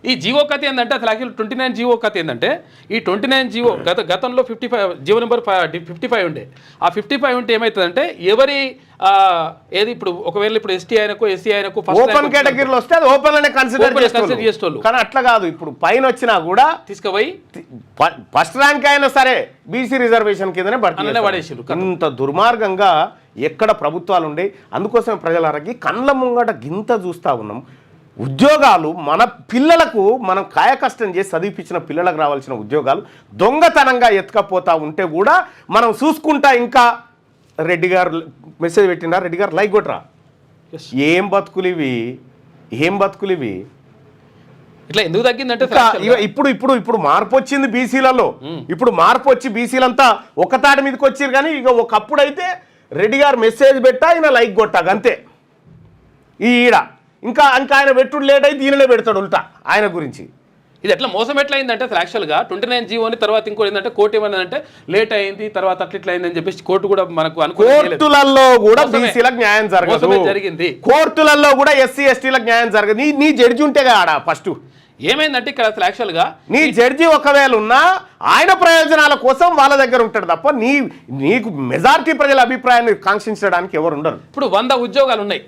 ఈ జీవో కథ ఏంటంటే అసలు యాక్చువల్ 29 జీవో కథ ఏంటంటే ఈ 29 జీవో గతంలో 55 జీవో నెంబర్ 55 ఉండే. ఆ 55 ఉంటే ఏమవుతుందంటే ఎవరి ఏది ఇప్పుడు ఒకవేళ ఇప్పుడు ఎస్టీ ఆయనకు ఎస్సీ ఆయనకు ఓపెన్ కేటగిరీలో వస్తే అది ఓపెన్ అనే కన్సిడర్ చేసేవాళ్ళు. కానీ అట్లా కాదు, ఇప్పుడు పైన వచ్చినా కూడా తీసుకుపోయి ఫస్ట్ ర్యాంక్ అయినా సరే బీసీ రిజర్వేషన్ కిందనే పడేసారు. ఇంత దుర్మార్గంగా ఎక్కడ ప్రభుత్వాలు ఉండే. అందుకోసం ప్రజలకి కళ్ళ ముంగట గింత చూస్తూ ఉన్నాం. ఉద్యోగాలు మన పిల్లలకు మనం కాయకష్టం చేసి చదివిపించిన పిల్లలకు రావాల్సిన ఉద్యోగాలు దొంగతనంగా ఎత్తుకపోతా ఉంటే కూడా మనం చూసుకుంటా ఇంకా రెడ్డి గారు మెసేజ్ పెట్టినా, రెడ్డి గారు లైక్ కొట్టరా. ఏం బతుకులు ఇవి ఇట్లా ఎందుకు తగ్గిందంటే ఇప్పుడు మార్పు వచ్చింది బీసీలలో. ఇప్పుడు మార్పు వచ్చి బీసీలంతా ఒక తాటి మీదకి వచ్చారు. కానీ ఇక ఒకప్పుడు అయితే రెడ్డి గారు మెసేజ్ పెట్టా ఈయన లైక్ కొట్టా అంతే. ఈడ ఇంకా ఆయన పెట్టుడు లేట్ అయితే ఈయననే పెడతాడు ఉల్టా ఆయన గురించి. ఇది ఎట్లా మోసం ఎట్లా అయిందంటే అసలు యాక్చువల్గా 29 జీవోని తర్వాత ఇంకోటి ఏంటంటే కోర్టు ఏమన్నదంటే లేట్ అయింది తర్వాత అట్లా అయిందని చెప్పేసి కోర్టు కూడా మనకు కోర్టులలో కూడా బీసీలకు న్యాయం జరిగింది. కోర్టులలో కూడా ఎస్సీ ఎస్టీలకు న్యాయం జరగదు. నీ జడ్జి ఉంటే ఆడ ఫస్ట్ ఏమైందంటే ఇక్కడ అసలు యాక్చువల్గా నీ జడ్జి ఒకవేళ ఉన్నా ఆయన ప్రయోజనాల కోసం వాళ్ళ దగ్గర ఉంటాడు తప్ప నీకు మెజారిటీ ప్రజల అభిప్రాయాన్ని కాంక్షించడానికి ఎవరు ఉండరు. ఇప్పుడు 100 ఉద్యోగాలు ఉన్నాయి.